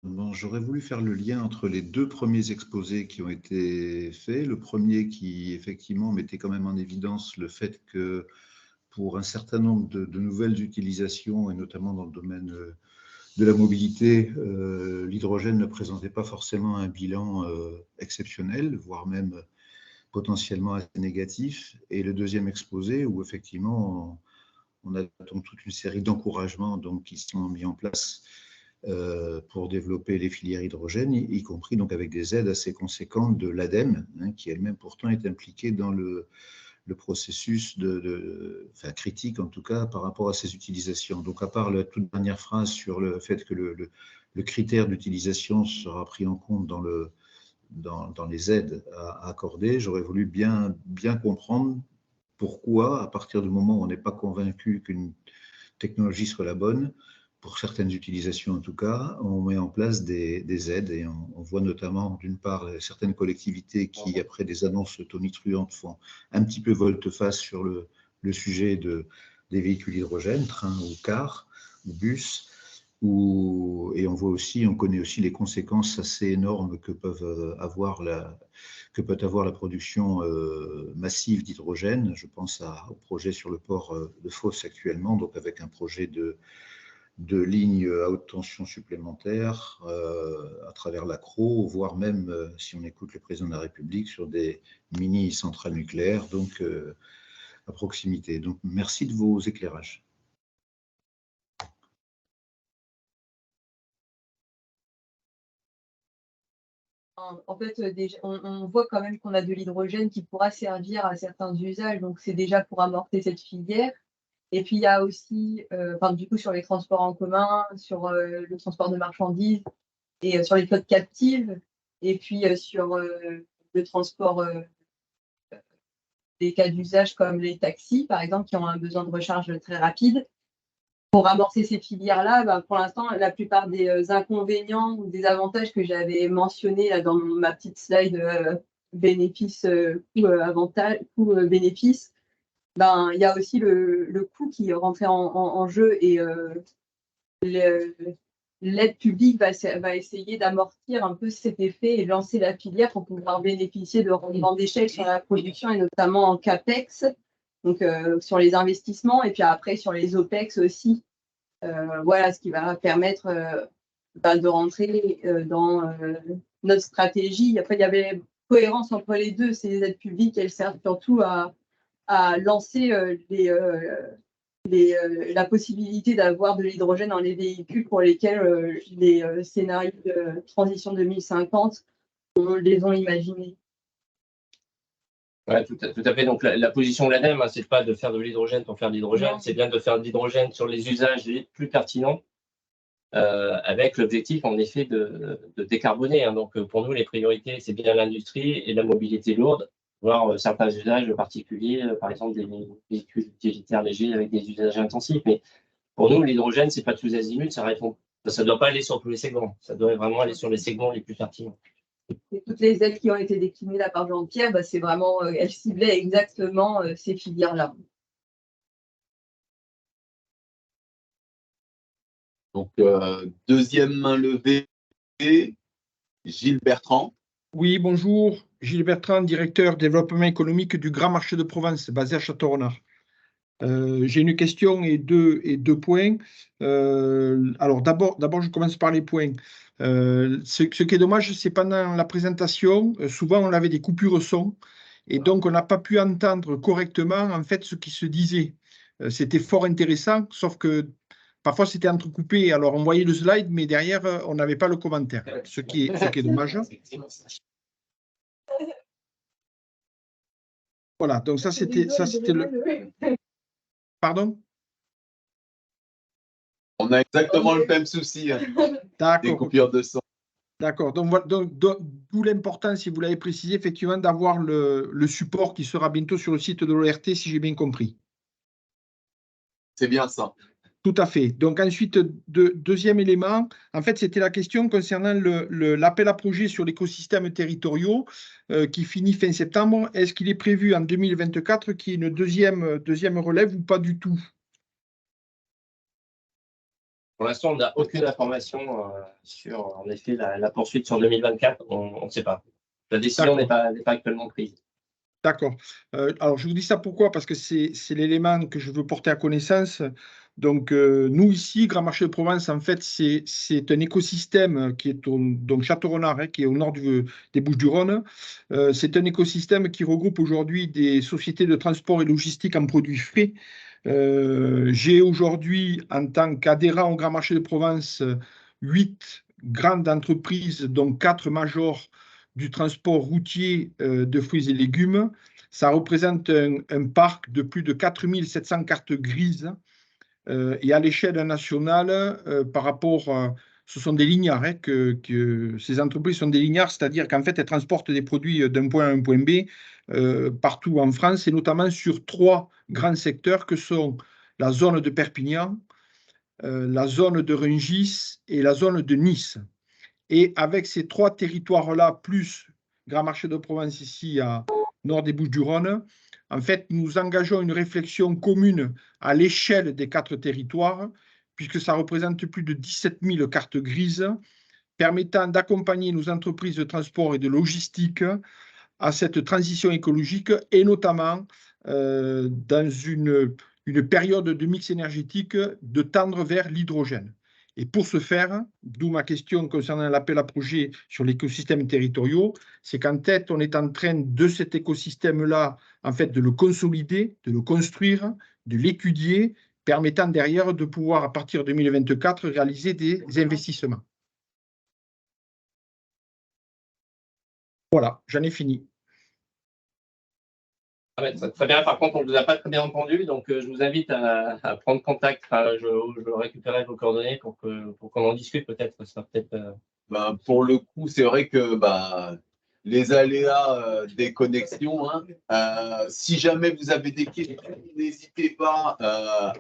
Bon, j'aurais voulu faire le lien entre les deux premiers exposés qui ont été faits. Le premier qui, effectivement, mettait quand même en évidence le fait que pour un certain nombre de nouvelles utilisations, et notamment dans le domaine de la mobilité, l'hydrogène ne présentait pas forcément un bilan exceptionnel, voire même potentiellement assez négatif. Et le deuxième exposé, où effectivement, on a donc toute une série d'encouragements qui sont mis en place pour développer les filières hydrogène, y compris donc avec des aides assez conséquentes de l'ADEME, qui elle-même pourtant est impliquée dans le processus enfin, critique en tout cas par rapport à ces utilisations. Donc à part la toute dernière phrase sur le fait que le critère d'utilisation sera pris en compte dans les aides à accorder, j'aurais voulu bien comprendre pourquoi, à partir du moment où on n'est pas convaincu qu'une technologie soit la bonne, pour certaines utilisations en tout cas, on met en place des aides et on voit notamment d'une part certaines collectivités qui, après des annonces tonitruantes, font un petit peu volte-face sur le sujet des véhicules hydrogène, trains ou cars ou bus. Et on connaît aussi les conséquences assez énormes que peut avoir la production massive d'hydrogène. Je pense au projet sur le port de Fos actuellement, donc avec un projet de lignes à haute tension supplémentaires à travers l'Accro, voire même, si on écoute le président de la République, sur des mini-centrales nucléaires, donc à proximité. Donc merci de vos éclairages. En fait, déjà, on voit quand même qu'on a de l'hydrogène qui pourra servir à certains usages, donc c'est déjà pour amorcer cette filière. Et puis il y a aussi, du coup, sur les transports en commun, sur le transport de marchandises et sur les flottes captives, et puis sur le transport des cas d'usage comme les taxis, par exemple, qui ont un besoin de recharge très rapide. Pour amorcer ces filières-là, pour l'instant, la plupart des inconvénients ou des avantages que j'avais mentionnés là, dans ma petite slide bénéfice, coût-bénéfice, il y a aussi le coût qui rentrait en jeu et l'aide publique va essayer d'amortir un peu cet effet et lancer la filière pour pouvoir bénéficier de rendements d'échelle sur la production et notamment en CAPEX, donc sur les investissements et puis après sur les OPEX aussi. Voilà, ce qui va permettre de rentrer dans notre stratégie. Après, il y avait cohérence entre les deux. Ces aides publiques, elles servent surtout à lancer la possibilité d'avoir de l'hydrogène dans les véhicules pour lesquels les scénarios de transition 2050 les ont imaginés. Ouais, tout à fait. Donc, la position de l'ADEME, c'est pas de faire de l'hydrogène pour faire de l'hydrogène, c'est bien de faire de l'hydrogène sur les usages les plus pertinents, avec l'objectif, en effet, de décarboner. Donc, pour nous, les priorités, c'est bien l'industrie et la mobilité lourde, voire certains usages particuliers, par exemple des véhicules utilitaires légers avec des usages intensifs. Mais pour nous, l'hydrogène, c'est pas tous azimuts, ça ne doit pas aller sur tous les segments. Ça doit vraiment aller sur les segments les plus pertinents. Et toutes les aides qui ont été déclinées là par Jean-Pierre, c'est vraiment, elles ciblaient exactement ces filières-là. Donc, deuxième main levée, Gilles Bertrand. Oui, bonjour. Gilles Bertrand, directeur développement économique du Grand Marché de Provence, basé à Châteaurenard. J'ai une question et deux points. Alors, d'abord, je commence par les points. Ce qui est dommage, c'est pendant la présentation, souvent on avait des coupures son, et donc on n'a pas pu entendre correctement en fait ce qui se disait. C'était fort intéressant, sauf que parfois c'était entrecoupé. Alors on voyait le slide, mais derrière on n'avait pas le commentaire, ce qui est dommage. Voilà, donc ça c'était le. Pardon? On a exactement le même souci, des coupures de son. D'accord, donc d'où l'importance, si vous l'avez précisé, effectivement, d'avoir le support qui sera bientôt sur le site de l'ORT, si j'ai bien compris. C'est bien ça. Tout à fait. Donc ensuite, deuxième élément, en fait, c'était la question concernant l'appel à projet sur l'écosystème territoriaux qui finit fin septembre. Est-ce qu'il est prévu en 2024 qu'il y ait une deuxième relève ou pas du tout? Pour l'instant, on n'a aucune information sur, en effet, la poursuite sur 2024. On ne sait pas. La décision n'est pas actuellement prise. D'accord. Alors, je vous dis ça pourquoi? Parce que c'est l'élément que je veux porter à connaissance. Donc, nous, ici, Grand Marché de Provence, en fait, c'est un écosystème qui est donc Château-Renard, qui est au nord des Bouches-du-Rhône. C'est un écosystème qui regroupe aujourd'hui des sociétés de transport et logistique en produits frais. J'ai aujourd'hui, en tant qu'adhérent au Grand Marché de Provence, 8 grandes entreprises, dont 4 majors du transport routier de fruits et légumes. Ça représente un parc de plus de 4700 cartes grises et à l'échelle nationale, par rapport, ce sont des lignards, que ces entreprises sont des lignards, c'est-à-dire qu'en fait, elles transportent des produits d'un point A à un point B partout en France, et notamment sur 3 grands secteurs que sont la zone de Perpignan, la zone de Rungis et la zone de Nice. Et avec ces 3 territoires-là, plus Grand Marché de Provence ici à nord des Bouches-du-Rhône, en fait, nous engageons une réflexion commune à l'échelle des 4 territoires, puisque ça représente plus de 17 000 cartes grises, permettant d'accompagner nos entreprises de transport et de logistique à cette transition écologique, et notamment dans une période de mix énergétique, de tendre vers l'hydrogène. Et pour ce faire, d'où ma question concernant l'appel à projet sur l'écosystème territoriaux, c'est qu'en tête, on est en train de cet écosystème-là, en fait, de le consolider, de le construire, de l'étudier, permettant derrière de pouvoir, à partir de 2024, réaliser des investissements. Voilà, j'en ai fini. Très bien. Par contre, on ne vous a pas très bien entendu, donc je vous invite à prendre contact. Je récupérerai vos coordonnées pour qu'on en discute peut-être. Ça sera peut-être. Pour le coup, c'est vrai que les aléas des connexions, si jamais vous avez des questions, n'hésitez pas à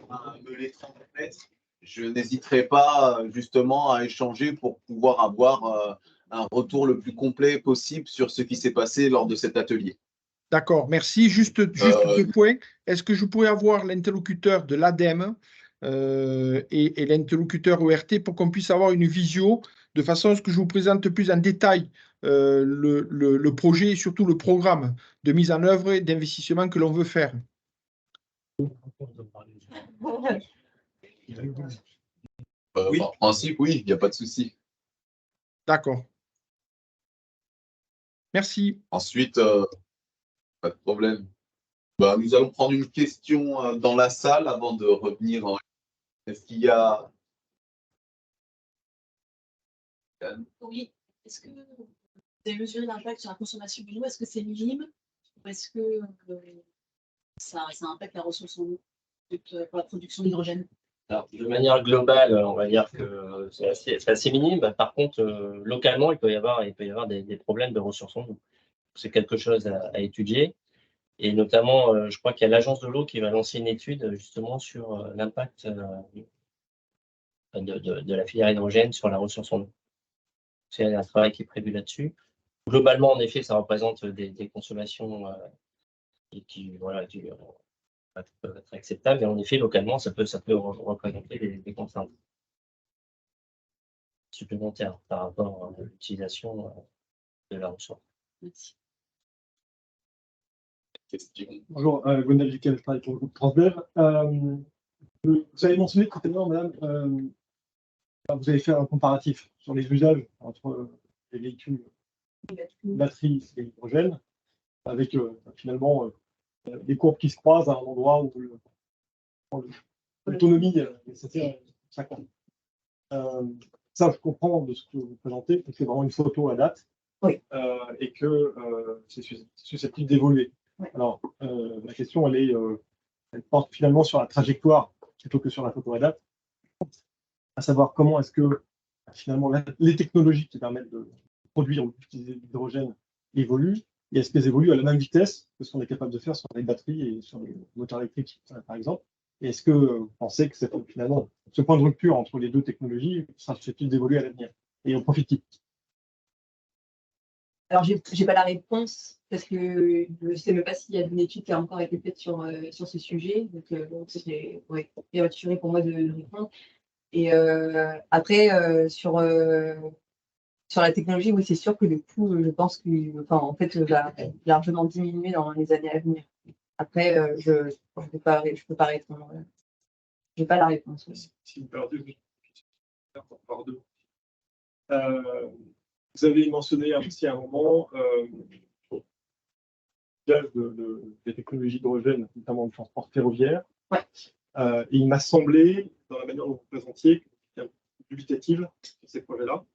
me les transmettre. Je n'hésiterai pas justement à échanger pour pouvoir avoir un retour le plus complet possible sur ce qui s'est passé lors de cet atelier. D'accord, merci. Juste 2 points. Est-ce que je pourrais avoir l'interlocuteur de l'ADEME et l'interlocuteur ORT pour qu'on puisse avoir une visio de façon à ce que je vous présente plus en détail le projet et surtout le programme de mise en œuvre et d'investissement que l'on veut faire? Oui. En principe, oui, il n'y a pas de souci. D'accord. Merci. Ensuite, pas de problème. Nous allons prendre une question dans la salle avant de revenir. Est-ce qu'il y a... Oui. Est-ce que vous avez mesuré l'impact sur la consommation de l'eau? Est-ce que c'est minime? Ou est-ce que ça impacte la ressource en eau pour la production d'hydrogène? Alors, de manière globale, on va dire que c'est assez minime. Par contre, localement, il peut y avoir des problèmes de ressources en eau. C'est quelque chose à étudier. Et notamment, je crois qu'il y a l'Agence de l'eau qui va lancer une étude justement sur l'impact de la filière hydrogène sur la ressource en eau. C'est un travail qui est prévu là-dessus. Globalement, en effet, ça représente des consommations qui peuvent être acceptables. Et en effet, localement, ça peut représenter des contraintes supplémentaires par rapport à l'utilisation de la ressource. Merci. Question. Bonjour, Gonel Duquel, je travaille pour le groupe Transdev. Vous avez mentionné tout à l'heure, madame, vous avez fait un comparatif sur les usages entre les véhicules batterie et hydrogène, avec finalement des courbes qui se croisent à un endroit où l'autonomie est nécessaire 50. Ça, je comprends de ce que vous présentez, que c'est vraiment une photo à date, oui. Et que c'est susceptible d'évoluer. Oui. Alors, la question, elle porte finalement sur la trajectoire plutôt que sur la photo à date, à savoir comment est-ce que finalement les technologies qui permettent de produire ou d'utiliser l'hydrogène évoluent, et est-ce qu'elles évoluent à la même vitesse que ce qu'on est capable de faire sur les batteries et sur les moteurs électriques, par exemple. Et est-ce que vous pensez que finalement ce point de rupture entre les 2 technologies sera susceptible d'évoluer à l'avenir et au profit de qui? Alors, je n'ai pas la réponse parce que je ne sais même pas s'il y a une étude qui a encore été faite sur ce sujet. Donc, c'est prématuré pour moi de répondre. Et après, sur la technologie, oui, c'est sûr que le coût, je pense que, enfin, en fait, va largement diminuer dans les années à venir. Après, je ne peux pas répondre. Je n'ai pas la réponse. Si vous perdez, par deux. Vous avez mentionné aussi à un moment des technologies d'hydrogène, notamment de transport ferroviaire. Ouais. Et il m'a semblé, dans la manière dont vous présentiez, qu'il y a un peu dubitatif sur ces projets-là.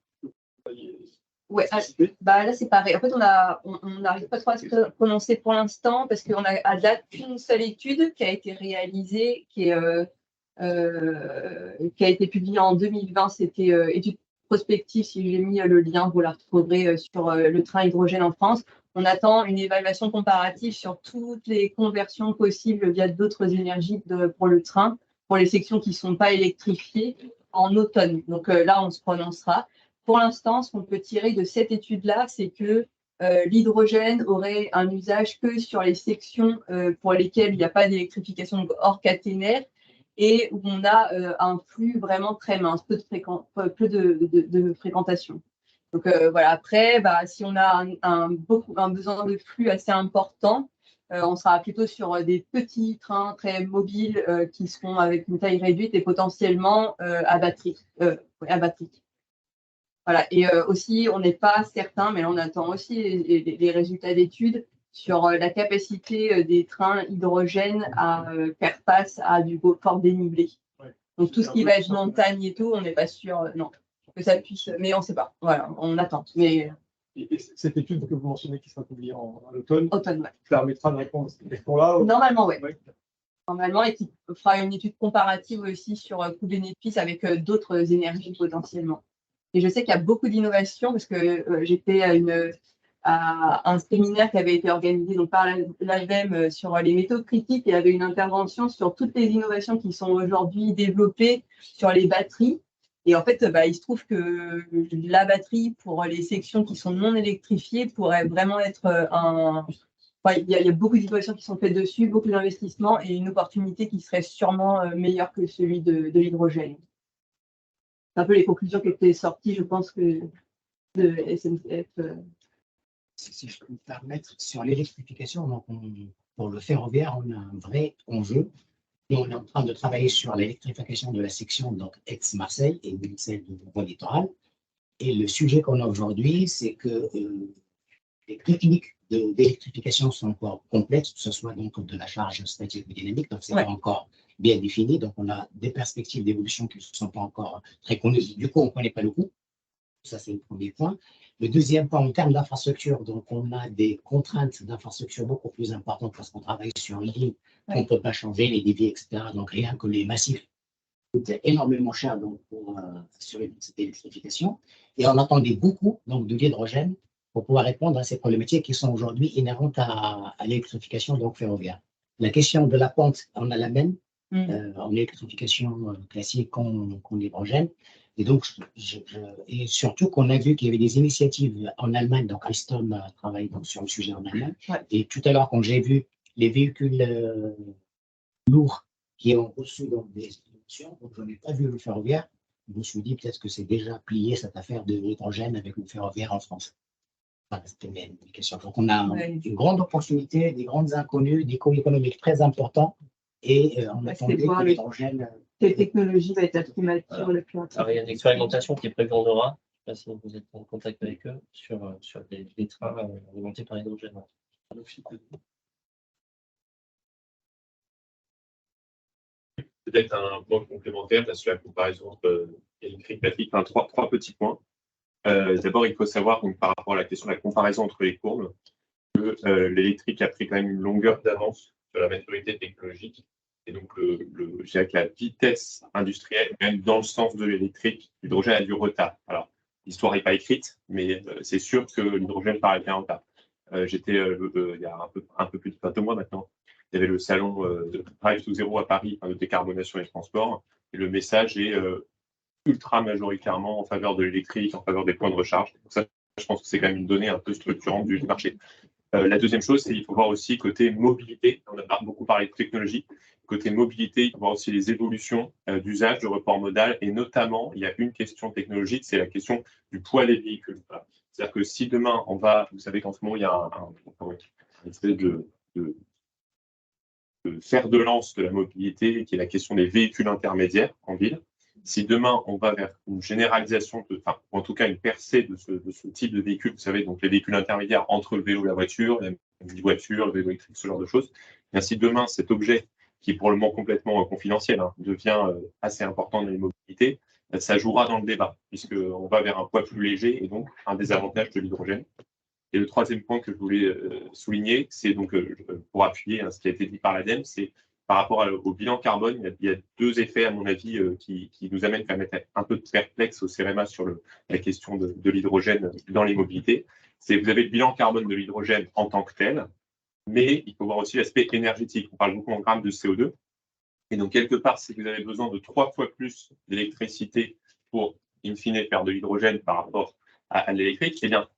Ouais, là c'est pareil. En fait, on n'arrive pas trop à se prononcer pour l'instant parce qu'on a à date qu'une seule étude qui a été réalisée, qui a été publiée en 2020. C'était étude prospective. Si j'ai mis le lien, vous la retrouverez sur le train hydrogène en France. On attend une évaluation comparative sur toutes les conversions possibles via d'autres énergies pour le train, pour les sections qui ne sont pas électrifiées en automne. Donc là, on se prononcera. Pour l'instant, ce qu'on peut tirer de cette étude-là, c'est que l'hydrogène aurait un usage que sur les sections pour lesquelles il n'y a pas d'électrification, donc hors caténaire, et où on a un flux vraiment très mince, peu de fréquentation. Donc voilà, après, si on a un besoin de flux assez important, on sera plutôt sur des petits trains très mobiles qui seront avec une taille réduite et potentiellement à batterie. Voilà. Et aussi, on n'est pas certain, mais on attend aussi les résultats d'études sur la capacité des trains hydrogène à faire face à du fort dénivelé. Ouais. Donc tout ce qui va être montagne et tout, on n'est pas sûr, non, que ça puisse, mais on ne sait pas. Voilà, on attend. Mais et cette étude que vous mentionnez qui sera publiée en automne, automne, permettra de répondre à cette question-là. Normalement, oui. Ouais. Normalement, et qui fera une étude comparative aussi sur coût-bénéfice avec d'autres énergies potentiellement. Et je sais qu'il y a beaucoup d'innovations parce que j'étais à un séminaire qui avait été organisé donc, par l'ADEME sur les métaux critiques et il y avait une intervention sur toutes les innovations qui sont aujourd'hui développées sur les batteries. Et en fait, il se trouve que la batterie pour les sections qui sont non électrifiées pourrait vraiment être il y a beaucoup d'innovations qui sont faites dessus, beaucoup d'investissements et une opportunité qui serait sûrement meilleure que celui de l'hydrogène. C'est un peu les conclusions qui étaient sorties, je pense, que de SNCF. Si je peux me permettre, sur l'électrification, donc pour le ferroviaire, on a un vrai enjeu. Et on est en train de travailler sur l'électrification de la section donc Aix-Marseille et celle du voie littoral. Et le sujet qu'on a aujourd'hui, c'est que les techniques d'électrification sont encore complexes, que ce soit donc de la charge statique ou dynamique, donc c'est pas encore bien défini. Donc on a des perspectives d'évolution qui ne sont pas encore très connues. Du coup, on ne connaît pas le coût. Ça, c'est le premier point. Le deuxième point, en termes d'infrastructure, donc on a des contraintes d'infrastructure beaucoup plus importantes parce qu'on travaille sur une ligne qu'on ne peut pas changer, les débits, etc. Donc rien que les massifs coûtent énormément cher donc, pour assurer cette électrification. Et on attendait beaucoup donc, de l'hydrogène pour pouvoir répondre à ces problématiques qui sont aujourd'hui inhérentes à l'électrification donc ferroviaire. La question de la pente, on a la même en électrification classique qu'en hydrogène. Et donc, et surtout qu'on a vu qu'il y avait des initiatives en Allemagne, donc Alstom travaille donc sur le sujet en Allemagne. Et tout à l'heure, quand j'ai vu les véhicules lourds qui ont reçu donc, des solutions, donc je n'ai pas vu le ferroviaire, je me suis dit peut-être que c'est déjà plié cette affaire de l'hydrogène avec le ferroviaire en France. Voilà, c'était mes questions. Donc, on a une grande opportunité, des grandes inconnues, des coûts économiques très importants et on attendait que l'hydrogène. Quelle technologie va être la plus mature, la plus Alors, il y a une expérimentation qui est prévue en Aura. Je ne sais pas si vous êtes en contact avec eux sur les trains alimentés par l'hydrogène. Peut-être un point complémentaire sur la comparaison entre électrique et plastique. Enfin, trois petits points. D'abord, il faut savoir donc, par rapport à la question de la comparaison entre les courbes, que l'électrique a pris quand même une longueur d'avance sur la maturité technologique. Et donc, je dirais que la vitesse industrielle, même dans le sens de l'électrique, l'hydrogène a du retard. Alors, l'histoire n'est pas écrite, mais c'est sûr que l'hydrogène paraît bien en retard. J'étais il y a un peu plus de 2 mois maintenant. Il y avait le salon de Drive to Zero à Paris, de décarbonation des transports. Et le message est ultra majoritairement en faveur de l'électrique, en faveur des points de recharge. Donc ça, je pense que c'est quand même une donnée un peu structurante du marché. La deuxième chose, c'est qu'il faut voir aussi côté mobilité. On a beaucoup parlé de technologie. Côté mobilité, il faut voir aussi les évolutions d'usage, de report modal. Et notamment, il y a une question technologique, c'est la question du poids des véhicules. Voilà. C'est-à-dire que si demain, on va... Vous savez qu'en ce moment, il y a une espèce de fer de lance de la mobilité, qui est la question des véhicules intermédiaires en ville. Si demain, on va vers une généralisation, enfin, en tout cas une percée de ce type de véhicule, vous savez, donc les véhicules intermédiaires entre le vélo et la voiture, la voiture, le vélo électrique, ce genre de choses, bien si demain, cet objet, qui est pour le moment complètement confidentiel, devient assez important dans les mobilités, ça jouera dans le débat, puisqu'on va vers un poids plus léger et donc un des avantages de l'hydrogène. Et le troisième point que je voulais souligner, c'est donc pour appuyer ce qui a été dit par l'ADEME, c'est par rapport au bilan carbone, il y a deux effets, à mon avis, qui nous amènent à mettre un peu de perplexe au CEREMA sur la question de l'hydrogène dans les mobilités. C'est vous avez le bilan carbone de l'hydrogène en tant que tel, mais il faut voir aussi l'aspect énergétique. On parle beaucoup en grammes de CO2. Et donc, quelque part, si vous avez besoin de 3 fois plus d'électricité pour, in fine, faire de l'hydrogène par rapport à l'électrique, eh bien,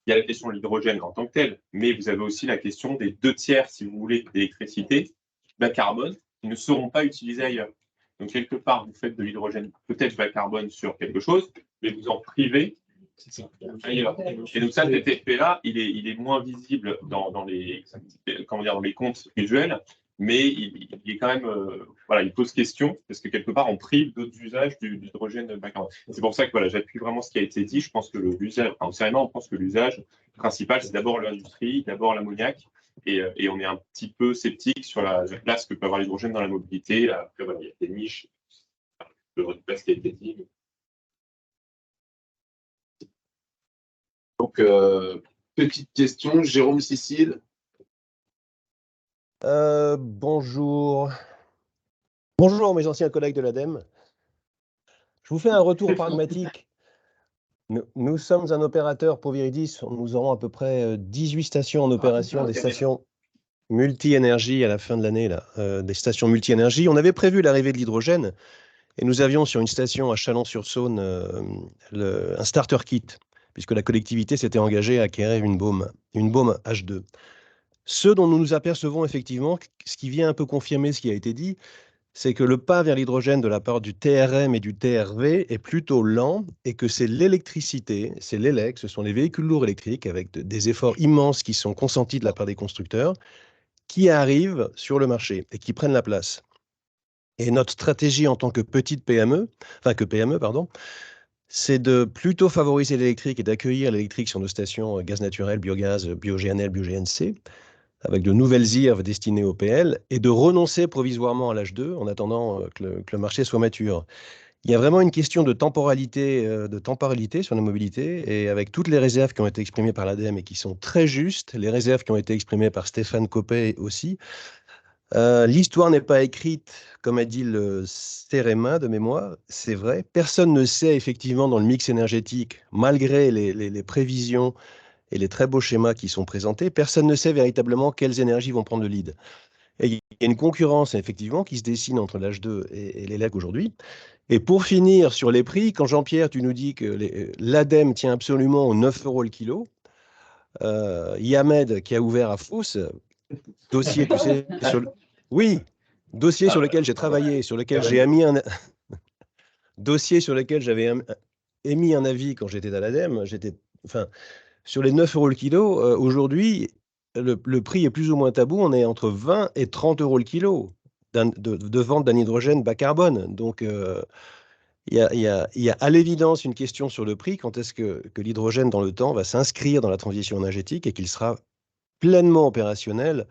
il y a la question de l'hydrogène en tant que tel, mais vous avez aussi la question des 2/3, si vous voulez, d'électricité bas carbone qui ne seront pas utilisés ailleurs. Donc, quelque part, vous faites de l'hydrogène peut-être bas carbone sur quelque chose, mais vous en privez ailleurs. Et donc, ça, cet effet-là, il est moins visible dans les comptes usuels, mais il est quand même, voilà, il pose question, parce que quelque part, on prive d'autres usages du hydrogène bas carbone. C'est pour ça que voilà, j'appuie vraiment ce qui a été dit. Je pense que l'usage, enfin, sérieusement, on pense que l'usage principal, c'est d'abord l'industrie, d'abord l'ammoniac, et on est un petit peu sceptique sur la place que peut avoir l'hydrogène dans la mobilité. Après, voilà, il y a des niches, le place qui a été dit. Donc, petite question, Jérôme Cécile. Bonjour. Bonjour mes anciens collègues de l'ADEME. Je vous fais un retour pragmatique. Nous sommes un opérateur pour Viridis. Nous aurons à peu près 18 stations en opération, des stations multi-énergie à la fin de l'année, des stations multi-énergie. On avait prévu l'arrivée de l'hydrogène et nous avions sur une station à Chalon-sur-Saône un starter kit, puisque la collectivité s'était engagée à acquérir une baume H2. Ce dont nous nous apercevons effectivement, ce qui vient un peu confirmer ce qui a été dit, c'est que le pas vers l'hydrogène de la part du TRM et du TRV est plutôt lent et que c'est l'électricité, c'est l'élec, ce sont les véhicules lourds électriques avec des efforts immenses qui sont consentis de la part des constructeurs qui arrivent sur le marché et qui prennent la place. Et notre stratégie en tant que petite PME, c'est de plutôt favoriser l'électrique et d'accueillir l'électrique sur nos stations gaz naturel, biogaz, bio-GNL, bio-GNC, avec de nouvelles IRV destinées au PL, et de renoncer provisoirement à l'H2 en attendant que le marché soit mature. Il y a vraiment une question de temporalité sur la mobilité, et avec toutes les réserves qui ont été exprimées par l'ADEME et qui sont très justes, les réserves qui ont été exprimées par Stéphane Copé aussi, l'histoire n'est pas écrite, comme a dit le CEREMA de mémoire, c'est vrai. Personne ne sait effectivement dans le mix énergétique, malgré les prévisions et les très beaux schémas qui sont présentés, personne ne sait véritablement quelles énergies vont prendre le lead. Et il y a une concurrence effectivement qui se dessine entre l'H2 et l'élec aujourd'hui. Et pour finir sur les prix, quand Jean-Pierre, tu nous dis que l'ADEME tient absolument aux 9 € le kilo, Yamed qui a ouvert à Fos, dossier, tu sais, oui, dossier sur lequel j'ai travaillé, sur lequel j'ai émis un dossier sur lequel j'avais émis un avis quand j'étais à l'ADEME, sur les 9 € le kilo, aujourd'hui, le prix est plus ou moins tabou. On est entre 20 et 30 € le kilo de vente d'un hydrogène bas carbone. Donc, il y a à l'évidence une question sur le prix. Quand est-ce que l'hydrogène, dans le temps, va s'inscrire dans la transition énergétique et qu'il sera pleinement opérationnel?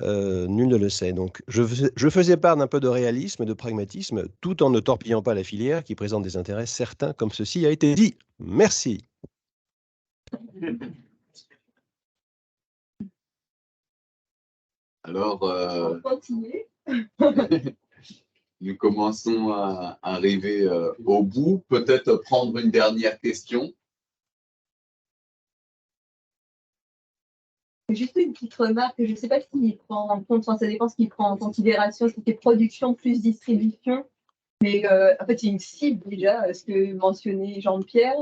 Nul ne le sait. Donc, je faisais part d'un peu de réalisme et de pragmatisme, tout en ne torpillant pas la filière qui présente des intérêts certains, comme ceci a été dit. Merci. Alors, nous commençons à arriver au bout. Peut-être prendre une dernière question. Juste une petite remarque, je ne sais pas s'il prend en compte, ça dépend ce qu'il prend en considération, si c'est production plus distribution, mais en fait, c'est une cible déjà, ce que mentionnait Jean-Pierre.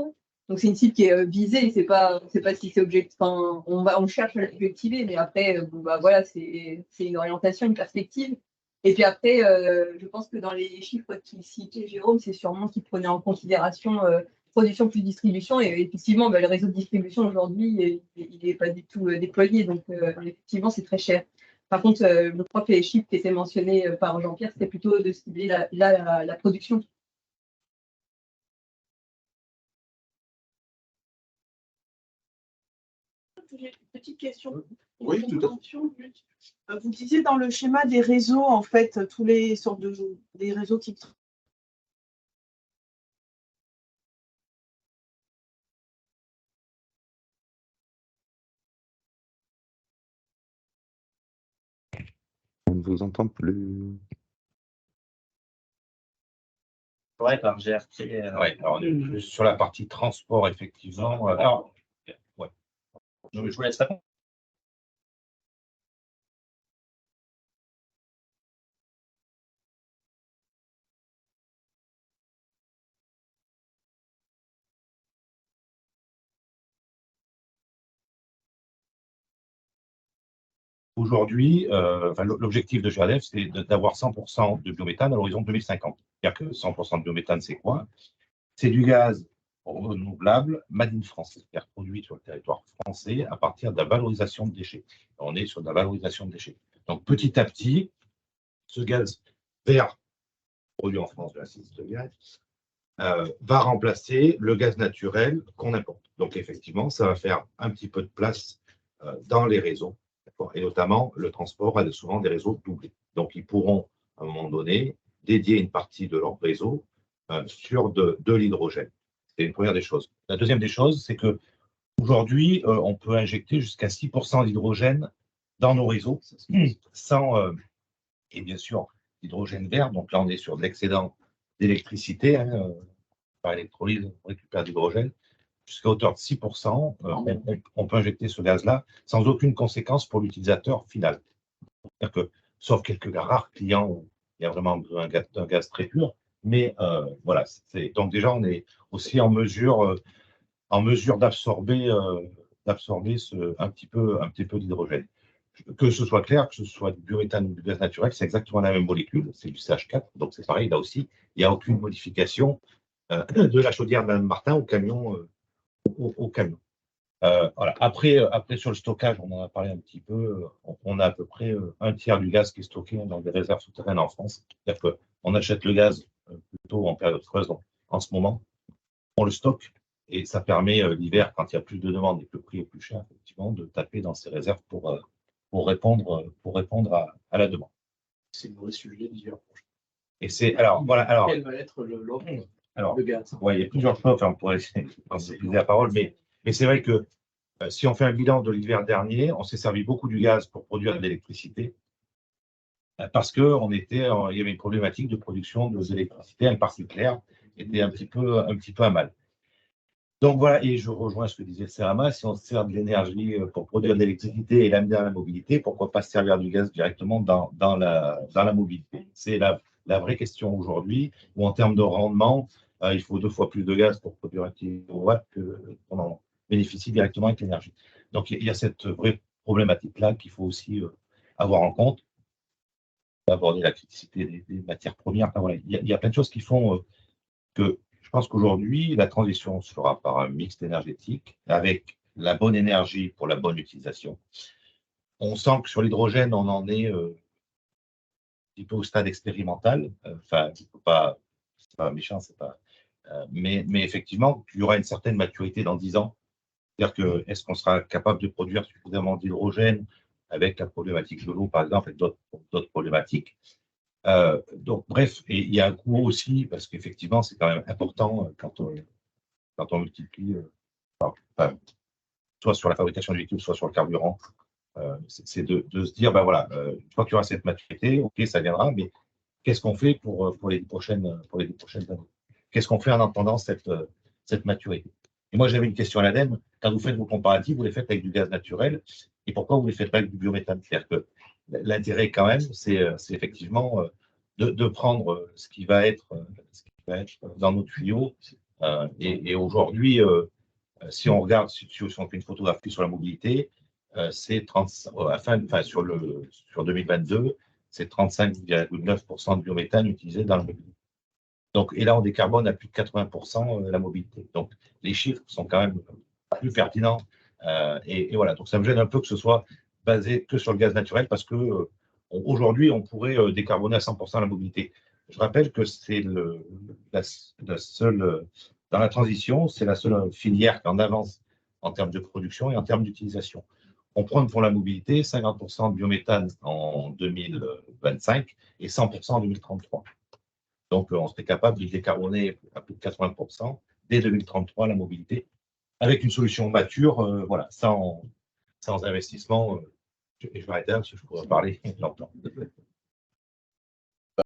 Donc, c'est une cible qui est visée, c'est pas si c'est objectif. Enfin, on cherche à l'objectiver, mais après, bon, bah, voilà, c'est une orientation, une perspective. Et puis après, je pense que dans les chiffres qu'il citait, Jérôme, c'est sûrement qu'il prenait en considération production plus distribution. Et effectivement, bah, le réseau de distribution aujourd'hui, il n'est pas du tout déployé. Donc, effectivement, c'est très cher. Par contre, je crois que les chiffres qui étaient mentionnés par Jean-Pierre, c'était plutôt de cibler la production. J'ai une petite question. Oui, tout à fait. Vous disiez dans le schéma des réseaux, en fait, tous les sortes des réseaux type. On ne vous entend plus. Ouais, par GRT. Ouais, alors on est juste sur la partie transport, effectivement. Alors, ouais. Je vous laisse répondre. Aujourd'hui, l'objectif de GRDF, c'est d'avoir 100% de biométhane à l'horizon 2050. C'est-à-dire que 100% de biométhane, c'est quoi? C'est du gaz renouvelable made in France, c'est-à-dire produit sur le territoire français à partir de la valorisation de déchets. On est sur de la valorisation de déchets. Donc, petit à petit, ce gaz vert produit en France de la cise de gaz va remplacer le gaz naturel qu'on importe. Donc, effectivement, ça va faire un petit peu de place dans les réseaux. Et notamment, le transport a souvent des réseaux doublés. Donc, ils pourront, à un moment donné, dédier une partie de leur réseau sur de l'hydrogène. C'est une première des choses. La deuxième des choses, c'est qu'aujourd'hui, on peut injecter jusqu'à 6% d'hydrogène dans nos réseaux sans, et bien sûr, l'hydrogène vert. Donc là, on est sur de l'excédent d'électricité. Par électrolyse, on récupère de l'hydrogène. Jusqu'à hauteur de 6%, on peut injecter ce gaz-là sans aucune conséquence pour l'utilisateur final. C'est-à-dire que, sauf quelques rares clients où il y a vraiment besoin d'un gaz très pur, mais voilà. Donc déjà, on est aussi en mesure d'absorber un petit peu d'hydrogène. Que ce soit clair, que ce soit du biométhane ou du gaz naturel, c'est exactement la même molécule, c'est du CH4, donc c'est pareil, là aussi, il n'y a aucune modification de la chaudière Mme Martin au camion. Voilà. Après, sur le stockage, on en a parlé un petit peu. On a à peu près un tiers du gaz qui est stocké dans des réserves souterraines en France. C'est-à-dire qu'on achète le gaz plutôt en période creuse en ce moment. On le stocke et ça permet l'hiver, quand il y a plus de demandes et que le prix est plus cher, effectivement, de taper dans ces réserves pour répondre à la demande. C'est le vrai sujet d'hiver prochain. Et c'est alors voilà. Alors, quel va être l'offre de gaz? Ouais, il y a plusieurs choses. Enfin, on pourrait essayer de passer la parole, mais c'est vrai que si on fait un bilan de l'hiver dernier, on s'est servi beaucoup du gaz pour produire de l'électricité parce qu'il y avait une problématique de production de l'électricité. Un parc nucléaire était un petit peu à mal. Donc voilà, et je rejoins ce que disait Serama, si on se sert de l'énergie pour produire de l'électricité et l'amener dans la mobilité, pourquoi pas se servir du gaz directement dans la mobilité? C'est la vraie question aujourd'hui, où en termes de rendement, il faut 2 fois plus de gaz pour produire un kilowatt qu'on en bénéficie directement avec l'énergie. Donc il y a cette vraie problématique-là qu'il faut aussi avoir en compte, aborder la criticité des matières premières. Enfin, voilà, il y a plein de choses qui font que je pense qu'aujourd'hui, la transition se fera par un mix énergétique avec la bonne énergie pour la bonne utilisation. On sent que sur l'hydrogène, on en est un petit peu au stade expérimental. Enfin, c'est pas méchant, c'est pas. Mais effectivement, il y aura une certaine maturité dans 10 ans. C'est-à-dire que est-ce qu'on sera capable de produire suffisamment d'hydrogène avec la problématique de l'eau, par exemple, et d'autres problématiques. Donc, bref, et il y a un coût aussi, parce qu'effectivement, c'est quand même important quand on multiplie, soit sur la fabrication du véhicule, soit sur le carburant, c'est de se dire, ben voilà, une fois qu'il y aura cette maturité, ok, ça viendra, mais qu'est-ce qu'on fait pour les 10 prochaines années? Qu'est-ce qu'on fait en attendant cette maturité? Et moi, j'avais une question à l'ADEME. Quand vous faites vos comparatifs, vous les faites avec du gaz naturel, et pourquoi vous ne les faites pas avec du biométhane? C'est-à-dire que l'intérêt, quand même, c'est effectivement de prendre ce qui va être dans nos tuyaux. Et aujourd'hui, Si on regarde, si on fait une photographie sur la mobilité, c'est 30, sur 2022, c'est 35,9% de biométhane utilisé dans le mobilité. Donc, et là, on décarbone à plus de 80% la mobilité. Donc, les chiffres sont quand même plus pertinents. Et voilà, donc ça me gêne un peu que ce soit basé que sur le gaz naturel parce que aujourd'hui, on pourrait décarboner à 100% la mobilité. Je rappelle que c'est la seule, dans la transition, c'est la seule filière qui en avance en termes de production et en termes d'utilisation. On prend pour la mobilité 50% de biométhane en 2025 et 100% en 2033. Donc, on serait capable de décarboner à plus de 80% dès 2033 la mobilité, avec une solution mature, voilà, sans investissement. Et je vais arrêter là parce que je pourrais parler longtemps.